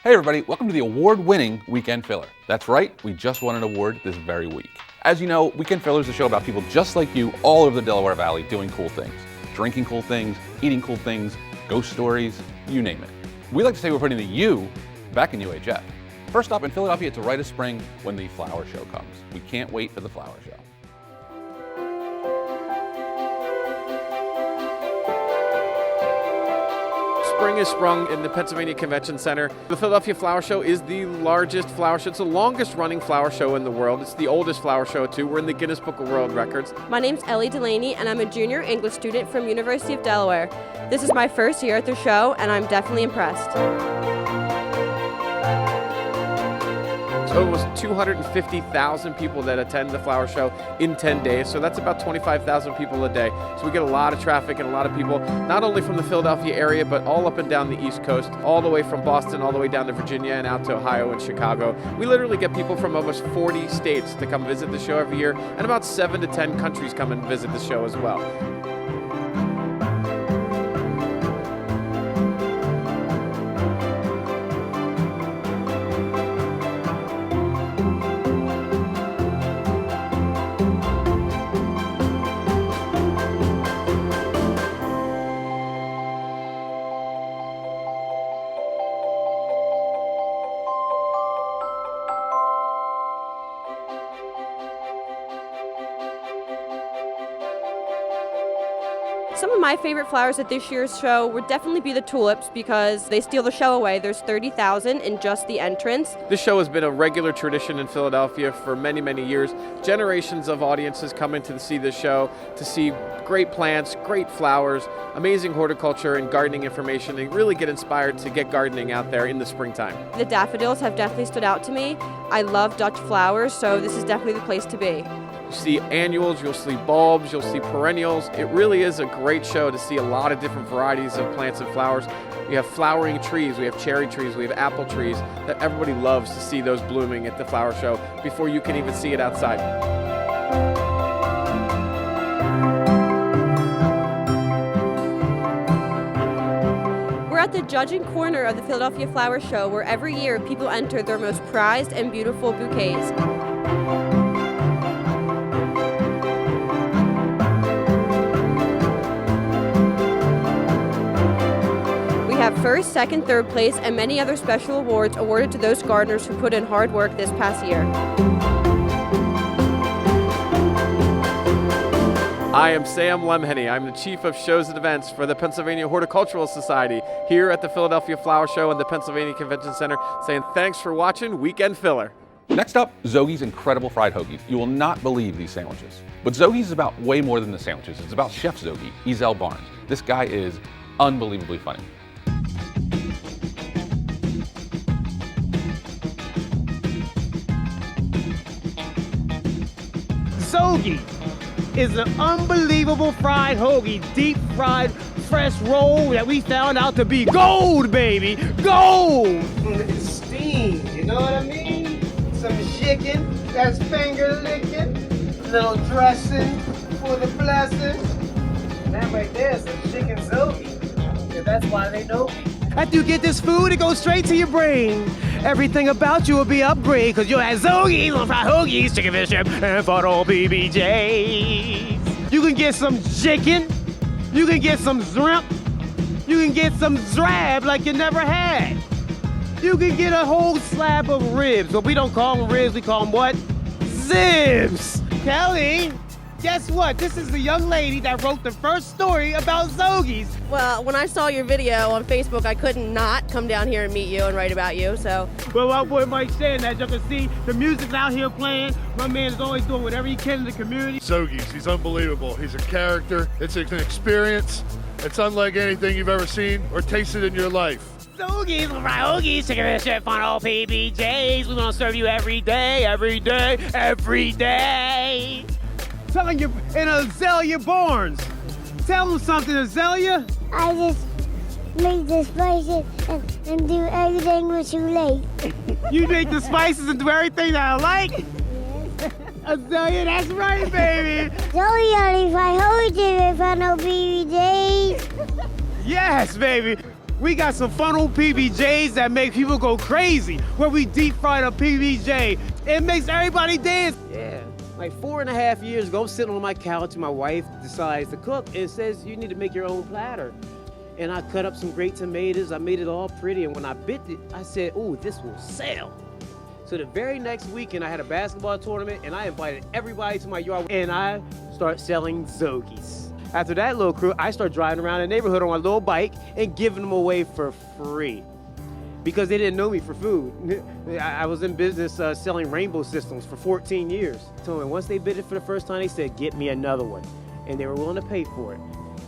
Hey everybody, welcome to the award-winning Weekend Filler. That's right, we just won an award this very week. As you know, Weekend Filler is a show about people just like you all over the Delaware Valley doing cool things. Drinking cool things, eating cool things, ghost stories, you name it. We like to say we're putting the U back in UHF. First up in Philadelphia, it's a rite of spring when the flower show comes. We can't wait for the flower show. Spring is sprung in the Pennsylvania Convention Center. The Philadelphia Flower Show is the largest flower show. It's the longest running flower show in the world. It's the oldest flower show too. We're in the Guinness Book of World Records. My name's Ellie Delaney and I'm a junior English student from University of Delaware. This is my first year at the show and I'm definitely impressed. Almost 250,000 people that attend the flower show in 10 days. So that's about 25,000 people a day. So we get a lot of traffic and a lot of people, not only from the Philadelphia area, but all up and down the East Coast, all the way from Boston, all the way down to Virginia and out to Ohio and Chicago. We literally get people from almost 40 states to come visit the show every year, and about 7 to 10 countries come and visit the show as well. Some of my favorite flowers at this year's show would definitely be the tulips because they steal the show away. There's 30,000 in just the entrance. This show has been a regular tradition in Philadelphia for many, many years. Generations of audiences come in to see this show, to see great plants, great flowers, amazing horticulture and gardening information, and really get inspired to get gardening out there in the springtime. The daffodils have definitely stood out to me. I love Dutch flowers, so this is definitely the place to be. You see annuals, you'll see bulbs, you'll see perennials. It really is a great show to see a lot of different varieties of plants and flowers. We have flowering trees, we have cherry trees, we have apple trees that everybody loves to see those blooming at the flower show before you can even see it outside. We're at the judging corner of the Philadelphia Flower Show where every year people enter their most prized and beautiful bouquets. We have first, second, third place, and many other special awards awarded to those gardeners who put in hard work this past year. I am Sam Lemhenny. I'm the Chief of Shows and Events for the Pennsylvania Horticultural Society here at the Philadelphia Flower Show and the Pennsylvania Convention Center, saying thanks for watching Weekend Filler. Next up, Zoagies' incredible fried hoagies. You will not believe these sandwiches. But Zoagies is about way more than the sandwiches. It's about Chef Zoagie, Ezel Barnes. This guy is unbelievably funny. Zoagie is an unbelievable fried hoagie, deep fried fresh roll that we found out to be gold, baby, gold! It's steamed, you know what I mean? Some chicken, that's finger licking, a little dressing for the blessing. And that right there is a chicken Zoagie. Yeah, that's why they know me. After you get this food, it goes straight to your brain. Everything about you will be upgraded because you'll have Zoagies, on fried hoagies, chicken fish shrimp, and photo PBJs. You can get some chicken, you can get some shrimp, you can get some drab like you never had. You can get a whole slab of ribs, but we don't call them ribs, we call them what? Zibs. Kelly, guess what? This is the young lady that wrote the first story about Zoagies. Well, when I saw your video on Facebook, I couldn't not come down here and meet you and write about you, so. Well, my boy Mike saying that, you can see the music's out here playing. My man is always doing whatever he can in the community. Zoagies, he's unbelievable. He's a character. It's an experience. It's unlike anything you've ever seen or tasted in your life. Zoagies, fried hoagies, chicken fish shrimp, on all PBJs. We're gonna serve you every day, every day, every day. Telling you in Azalea Barnes. Tell them something, Azalea. I just make the spices and do everything what you like. You make the spices and do everything that I like? Yes. Azalea, that's right, baby. Zoe only fried hoagies if I know PBJs. Yes, baby. We got some funnel PBJs that make people go crazy, where we deep fried a PBJ. It makes everybody dance. Yeah, like 4.5 years ago, I'm sitting on my couch and my wife decides to cook and says, you need to make your own platter. And I cut up some great tomatoes, I made it all pretty, and when I bit it, I said, ooh, this will sell. So the very next weekend, I had a basketball tournament, and I invited everybody to my yard, and I start selling Zoagies. After that little crew, I start driving around the neighborhood on my little bike and giving them away for free because they didn't know me for food. I was in business selling rainbow systems for 14 years. So once they bid it for the first time, they said, get me another one. And they were willing to pay for it.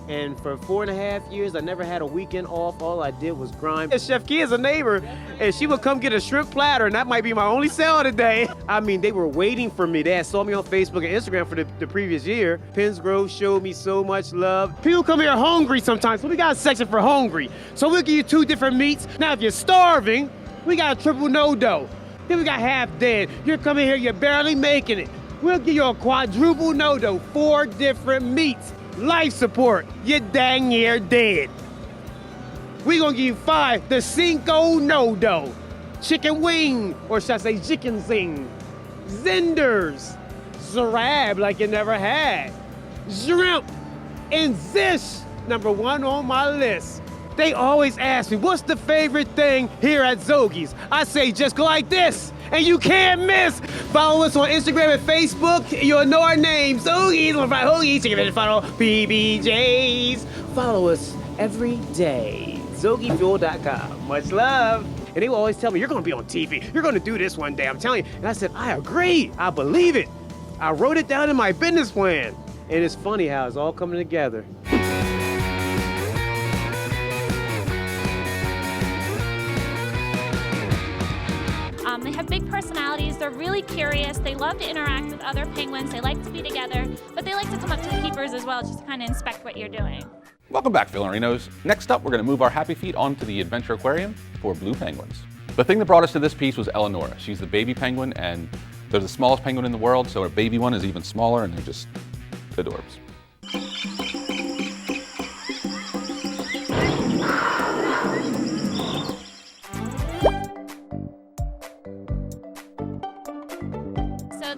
And for 4.5 years, I never had a weekend off. All I did was grind. And Chef Key is a neighbor, and she would come get a shrimp platter, and that might be my only sale today. I mean, they were waiting for me. They had saw me on Facebook and Instagram for the previous year. Penns Grove showed me so much love. People come here hungry sometimes, so we got a section for hungry. So we'll give you 2 different meats. Now, if you're starving, we got a triple no-dough. Then we got half dead. You're coming here, you're barely making it. We'll give you a quadruple no-dough, 4 different meats. Life support, you're dang near dead. We gonna give you 5, the Cinco no-dough. Chicken wing, or should I say chicken zing. Zinders, Zarab like you never had. Shrimp, and Zish, #1 on my list. They always ask me, what's the favorite thing here at Zoagies? I say, just go like this, and you can't miss. Follow us on Instagram and Facebook. You'll know our names. Zoagies, on fried hoagies, chicken fish funnel, PBJs. Follow us every day. ZoagieFuel.com. Much love. And they will always tell me, you're gonna be on TV. You're gonna do this one day, I'm telling you. And I said, I agree, I believe it. I wrote it down in my business plan. And it's funny how it's all coming together. They have big personalities, they're really curious, they love to interact with other penguins, they like to be together, but they like to come up to the keepers as well just to kind of inspect what you're doing. Welcome back, Fillerinos. Next up, we're going to move our happy feet onto the Adventure Aquarium for blue penguins. The thing that brought us to this piece was Eleonora. She's the baby penguin, and they're the smallest penguin in the world, so a baby one is even smaller, and they're just adorbs.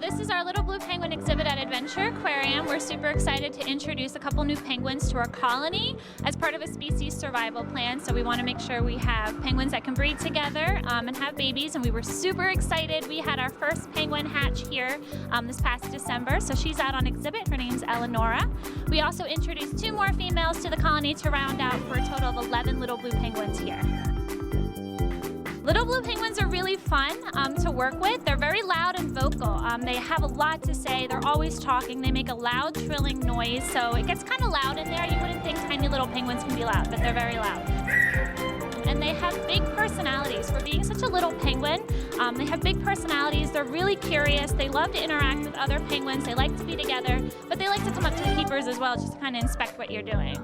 This is our little blue penguin exhibit at Adventure Aquarium. We're super excited to introduce a couple new penguins to our colony as part of a species survival plan. So we want to make sure we have penguins that can breed together and have babies. And we were super excited. We had our first penguin hatch here this past December. So she's out on exhibit. Her name's Eleonora. We also introduced 2 more females to the colony to round out for a total of 11 little blue penguins here. Little blue penguins are really fun to work with. They're very loud and vocal. They have a lot to say. They're always talking. They make a loud, trilling noise, so it gets kind of loud in there. You wouldn't think tiny little penguins can be loud, but they're very loud. And they have big personalities. For being such a little penguin, they have big personalities. They're really curious. They love to interact with other penguins. They like to be together, but they like to come up to the keepers as well just to kind of inspect what you're doing.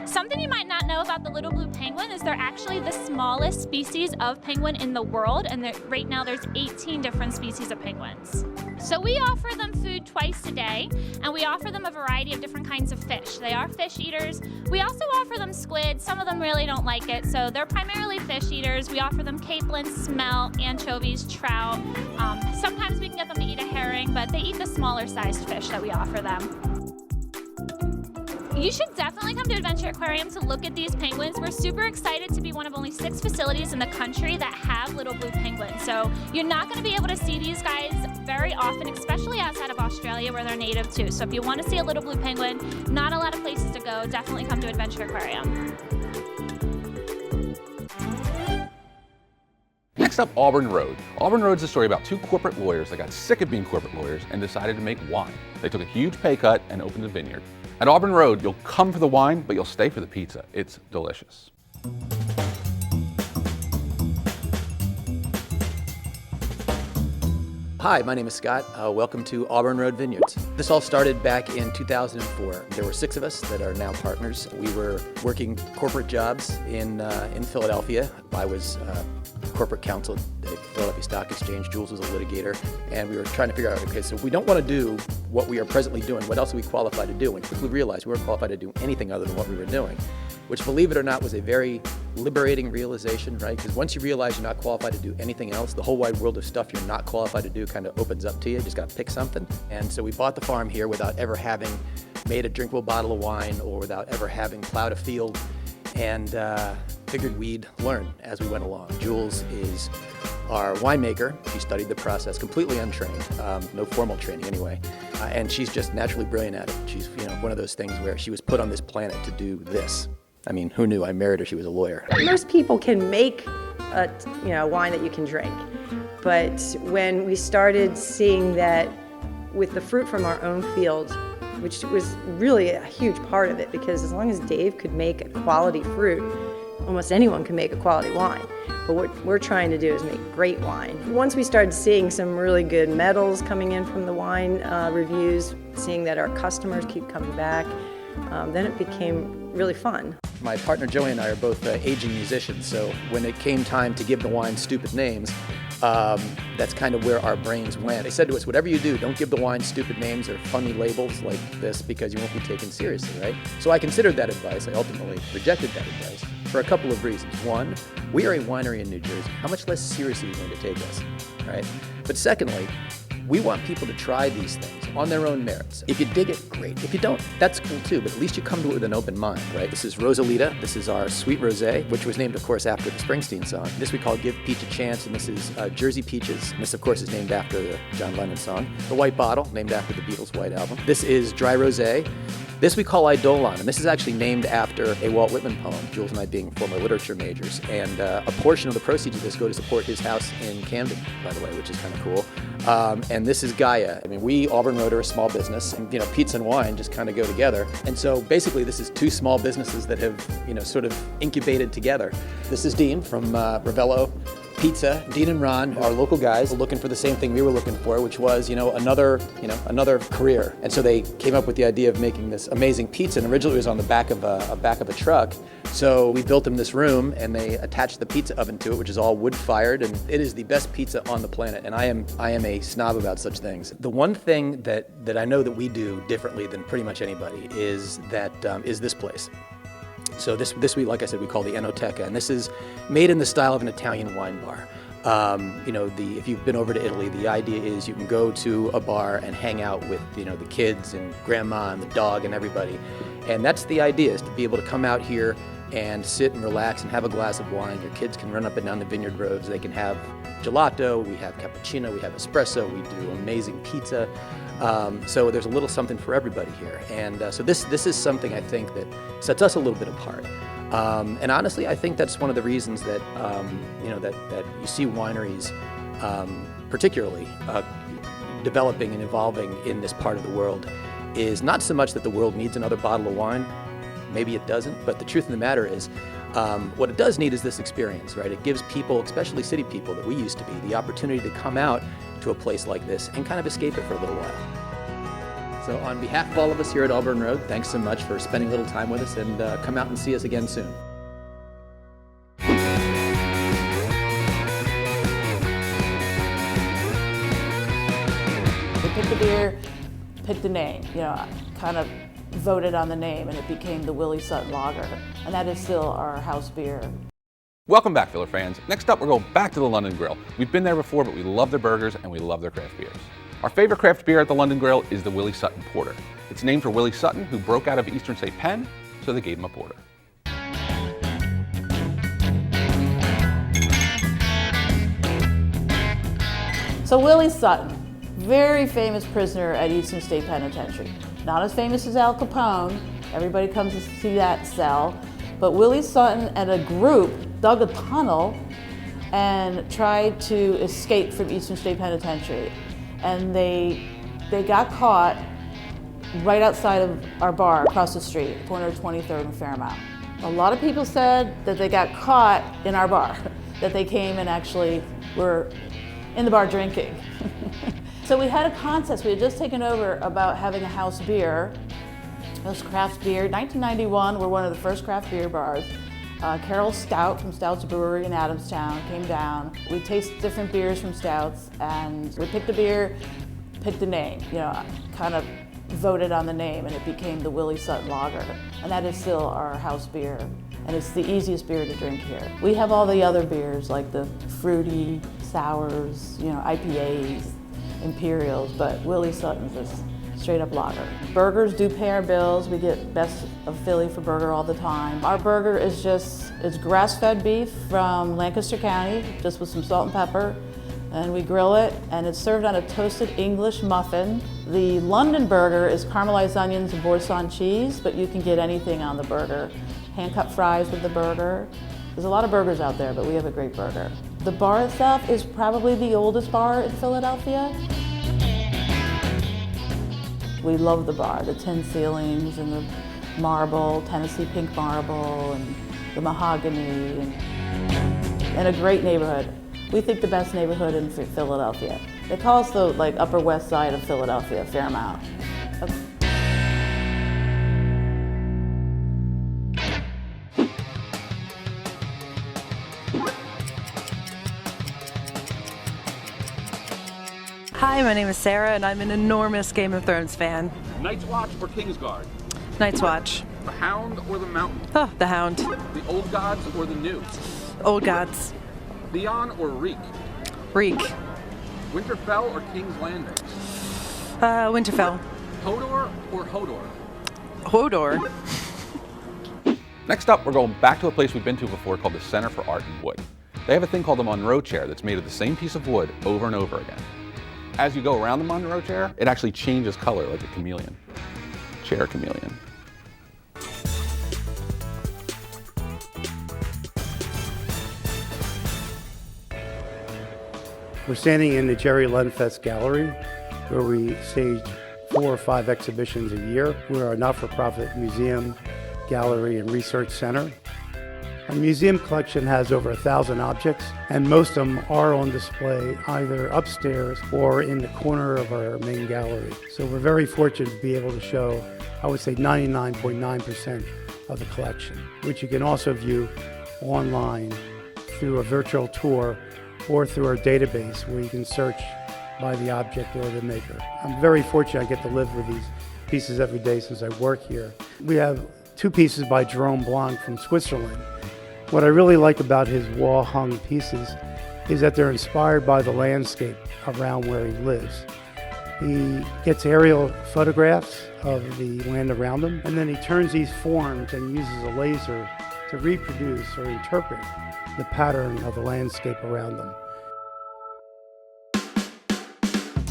Something you might not know about the little blue penguin is they're actually the smallest species of penguin in the world, and right now there's 18 different species of penguins. So we offer them food twice a day, and we offer them a variety of different kinds of fish. They are fish eaters. We also offer them squid. Some of them really don't like it, so they're primarily fish eaters. We offer them capelin, smelt, anchovies, trout. Sometimes we can get them to eat a herring, but they eat the smaller sized fish that we offer them. You should definitely come to Adventure Aquarium to look at these penguins. We're super excited to be one of only 6 facilities in the country that have little blue penguins. So you're not going to be able to see these guys very often, especially outside of Australia where they're native too. So if you want to see a little blue penguin, not a lot of places to go, definitely come to Adventure Aquarium. Next up, Auburn Road. Auburn Road's a story about 2 corporate lawyers that got sick of being corporate lawyers and decided to make wine. They took a huge pay cut and opened a vineyard. At Auburn Road, you'll come for the wine, but you'll stay for the pizza. It's delicious. Hi, my name is Scott. Welcome to Auburn Road Vineyards. This all started back in 2004. There were 6 of us that are now partners. We were working corporate jobs in Philadelphia. I was corporate counsel at Philadelphia Stock Exchange. Jules was a litigator, and we were trying to figure out, okay, so we don't want to do what we are presently doing. What else are we qualified to do? And quickly realized we weren't qualified to do anything other than what we were doing. which, believe it or not, was a very liberating realization, right? Because once you realize you're not qualified to do anything else, the whole wide world of stuff you're not qualified to do kind of opens up to you. You just got to pick something. And so we bought the farm here without ever having made a drinkable bottle of wine or without ever having plowed a field, and figured we'd learn as we went along. Jules is our winemaker. She studied the process completely untrained, no formal training anyway, and she's just naturally brilliant at it. She's one of those things where she was put on this planet to do this. I mean, who knew? I married her, she was a lawyer. Most people can make a wine that you can drink, but when we started seeing that with the fruit from our own field, which was really a huge part of it, because as long as Dave could make a quality fruit, almost anyone can make a quality wine. But what we're trying to do is make great wine. Once we started seeing some really good medals coming in from the wine reviews, seeing that our customers keep coming back, then it became really fun. My partner Joey and I are both aging musicians, so when it came time to give the wine stupid names, that's kind of where our brains went. They said to us, whatever you do, don't give the wine stupid names or funny labels like this because you won't be taken seriously, right? So I considered that advice. I ultimately rejected that advice for a couple of reasons. One, we are a winery in New Jersey. How much less seriously are you going to take us, right? But secondly, we want people to try these things on their own merits. If you dig it, great. If you don't, that's cool too, but at least you come to it with an open mind, right? This is Rosalita. This is our sweet rosé, which was named, of course, after the Springsteen song. This we call Give Peach a Chance, and this is Jersey Peaches. And this, of course, is named after the John Lennon song. The White Bottle, named after the Beatles' White Album. This is Dry Rosé. This we call Eidolon, and this is actually named after a Walt Whitman poem, Jules and I being former literature majors. And a portion of the proceeds of this go to support his house in Camden, by the way, which is kind of cool. And this is Gaia. I mean, we, Auburn Road, are a small business, and pizza and wine just kind of go together. And so basically this is two small businesses that have, sort of incubated together. This is Dean from Ravello Pizza. Dean and Ron, our local guys, are looking for the same thing we were looking for, which was, another career. And so they came up with the idea of making this amazing pizza. And originally it was on the back of a truck. So we built them this room, and they attached the pizza oven to it, which is all wood-fired, and it is the best pizza on the planet. And I am a snob about such things. The one thing that I know that we do differently than pretty much anybody is this place. So this we, like I said, we call the Enoteca, and this is made in the style of an Italian wine bar. If you've been over to Italy, the idea is you can go to a bar and hang out with, the kids and grandma and the dog and everybody. And that's the idea, is to be able to come out here and sit and relax and have a glass of wine. Your kids can run up and down the vineyard roads. They can have gelato, we have cappuccino, we have espresso, we do amazing pizza. So there's a little something for everybody here. And so this is something I think that sets us a little bit apart. And honestly, I think that's one of the reasons that, that you see wineries, particularly developing and evolving in this part of the world, is not so much that the world needs another bottle of wine. Maybe it doesn't, but the truth of the matter is, what it does need is this experience, right? It gives people, especially city people that we used to be, the opportunity to come out to a place like this and kind of escape it for a little while. So on behalf of all of us here at Auburn Road, thanks so much for spending a little time with us, and come out and see us again soon. We picked the beer, picked the name, kind of voted on the name, and it became the Willie Sutton Lager, and that is still our house beer. Welcome back, Filler fans. Next up, we're going back to the London Grill. We've been there before, but we love their burgers and we love their craft beers. Our favorite craft beer at the London Grill is the Willie Sutton Porter. It's named for Willie Sutton, who broke out of Eastern State Penn, so they gave him a porter. So Willie Sutton, very famous prisoner at Eastern State Penitentiary. Not as famous as Al Capone, everybody comes to see that cell, but Willie Sutton and a group dug a tunnel and tried to escape from Eastern State Penitentiary. And they got caught right outside of our bar across the street, corner of 23rd and Fairmount. A lot of people said that they got caught in our bar, that they came and actually were in the bar drinking. So we had a contest. We had just taken over about having a house beer. It was craft beer. 1991, we're one of the first craft beer bars. Carol Stout from Stout's Brewery in Adamstown came down. We tasted different beers from Stout's, and we picked a beer, picked a name, kind of voted on the name and it became the Willie Sutton Lager. And that is still our house beer. And it's the easiest beer to drink here. We have all the other beers like the fruity sours, IPAs, Imperials, but Willie Sutton's is straight up lager. Burgers do pay our bills. We get Best of Philly for burger all the time. Our burger is it's grass-fed beef from Lancaster County, just with some salt and pepper. And we grill it, and it's served on a toasted English muffin. The London burger is caramelized onions and Boursin cheese, but you can get anything on the burger. Hand-cut fries with the burger. There's a lot of burgers out there, but we have a great burger. The bar itself is probably the oldest bar in Philadelphia. We love the bar, the tin ceilings and the marble, Tennessee pink marble, and the mahogany, and a great neighborhood. We think the best neighborhood in Philadelphia. They call us the Upper West Side of Philadelphia, Fairmount. Hi, my name is Sarah, and I'm an enormous Game of Thrones fan. Night's Watch or Kingsguard? Night's Watch. The Hound or the Mountain? Oh, the Hound. The Old Gods or the New? Old Gods. Theon or Reek? Reek. Winterfell or King's Landing? Winterfell. Hodor or Hodor? Hodor. Next up, we're going back to a place we've been to before called the Center for Art and Wood. They have a thing called the Monroe Chair that's made of the same piece of wood over and over again. As you go around the Monroe Chair, it actually changes color like a chameleon. Chair chameleon. We're standing in the Jerry Lundfest Gallery, where we stage 4 or 5 exhibitions a year. We're a not-for-profit museum, gallery, and research center. Our museum collection has over 1,000 objects, and most of them are on display either upstairs or in the corner of our main gallery. So we're very fortunate to be able to show, I would say 99.9% of the collection, which you can also view online through a virtual tour or through our database where you can search by the object or the maker. I'm very fortunate I get to live with these pieces every day since I work here. We have 2 pieces by Jerome Blanc from Switzerland. What I really like about his wall-hung pieces is that they're inspired by the landscape around where he lives. He gets aerial photographs of the land around him, and then he turns these forms and uses a laser to reproduce or interpret the pattern of the landscape around them.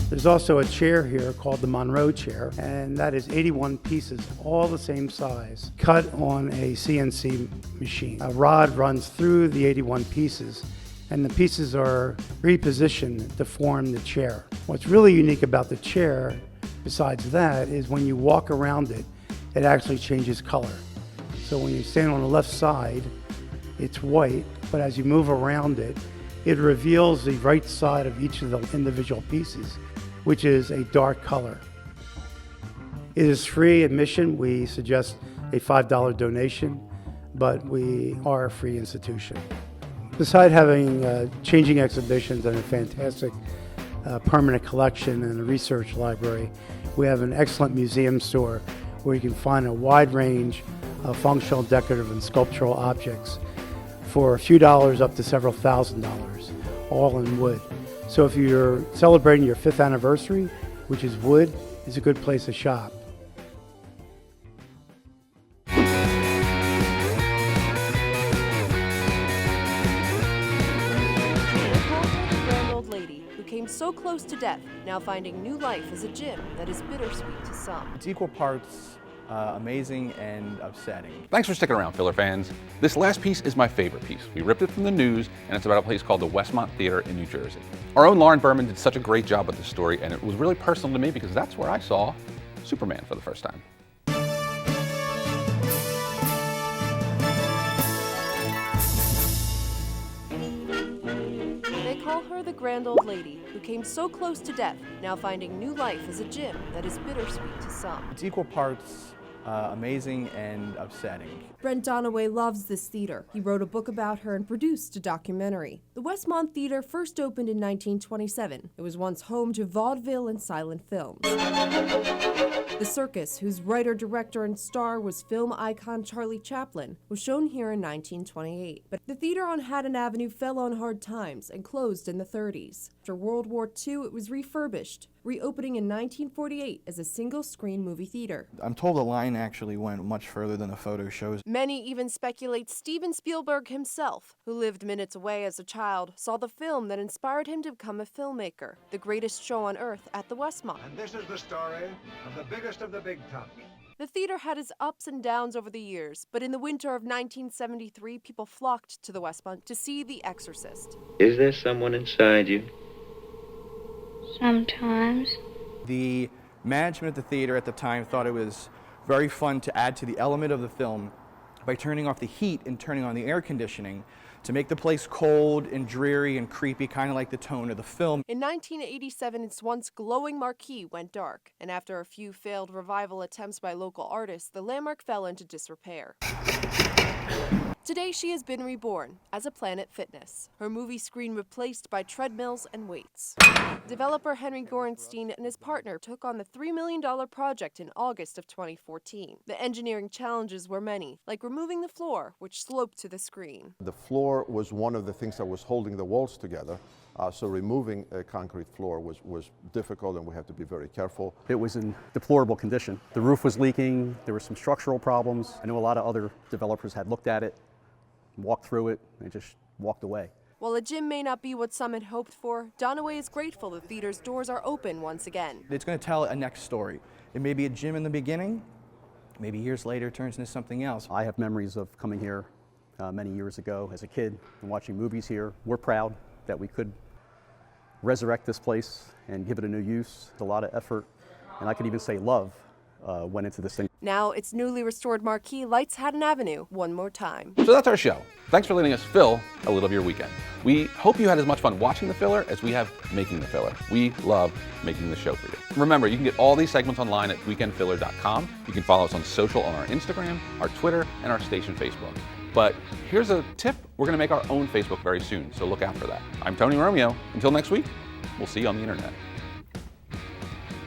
There's also a chair here called the Monroe Chair, and that is 81 pieces, all the same size, cut on a CNC machine. A rod runs through the 81 pieces, and the pieces are repositioned to form the chair. What's really unique about the chair, besides that, is when you walk around it, it actually changes color. So when you stand on the left side, it's white, but as you move around it, it reveals the right side of each of the individual pieces, which is a dark color. It is free admission. We suggest a $5 donation, but we are a free institution. Besides having changing exhibitions and a fantastic permanent collection and a research library, we have an excellent museum store where you can find a wide range of functional, decorative, and sculptural objects for a few dollars up to several $1,000s, all in wood. So if you're celebrating your 5th anniversary, which is wood, is a good place to shop. Grand old lady who came so close to death, now finding new life as a gym that is bittersweet to some. It's equal parts amazing and upsetting. Thanks for sticking around, Filler fans. This last piece is my favorite piece. We ripped it from the news, and it's about a place called the Westmont Theater in New Jersey. Our own Lauren Berman did such a great job with this story, and it was really personal to me because that's where I saw Superman for the first time. They call her the grand old lady who came so close to death, now finding new life as a gym that is bittersweet to some. It's equal parts amazing and upsetting. Brent Donaway loves this theater. He wrote a book about her and produced a documentary. The Westmont Theater first opened in 1927. It was once home to vaudeville and silent films. The circus, whose writer, director, and star was film icon Charlie Chaplin, was shown here in 1928. But the theater on Haddon Avenue fell on hard times and closed in the 30s. After World War II, it was refurbished, reopening in 1948 as a single-screen movie theater. I'm told the line actually went much further than the photo shows. Many even speculate Steven Spielberg himself, who lived minutes away as a child, saw the film that inspired him to become a filmmaker, The Greatest Show on Earth at the Westmont. And this is the story of the biggest of the big top. The theater had its ups and downs over the years, but in the winter of 1973, people flocked to the Westmont to see The Exorcist. Is there someone inside you? Sometimes. The management of the theater at the time thought it was very fun to add to the element of the film by turning off the heat and turning on the air conditioning to make the place cold and dreary and creepy, kind of like the tone of the film. In 1987, its once glowing marquee went dark, and after a few failed revival attempts by local artists, the landmark fell into disrepair. Today, she has been reborn as a Planet Fitness, her movie screen replaced by treadmills and weights. Developer Henry Gorenstein and his partner took on the $3 million project in August of 2014. The engineering challenges were many, like removing the floor, which sloped to the screen. The floor was one of the things that was holding the walls together, so removing a concrete floor was difficult, and we had to be very careful. It was in deplorable condition. The roof was leaking, there were some structural problems. I know a lot of other developers had looked at it, walked through it, and just walked away. While a gym may not be what some had hoped for, Donaway is grateful the theater's doors are open once again. It's going to tell a next story. It may be a gym in the beginning, maybe years later it turns into something else. I have memories of coming here many years ago as a kid and watching movies here. We're proud that we could resurrect this place and give it a new use. A lot of effort, and I could even say love, went into this thing. Now, its newly restored marquee lights Haddon Avenue one more time. So that's our show. Thanks for letting us fill a little of your weekend. We hope you had as much fun watching the filler as we have making the filler. We love making the show for you. Remember, you can get all these segments online at weekendfiller.com. You can follow us on social on our Instagram, our Twitter, and our station Facebook. But here's a tip. We're going to make our own Facebook very soon, so look out for that. I'm Tony Romeo. Until next week, we'll see you on the internet.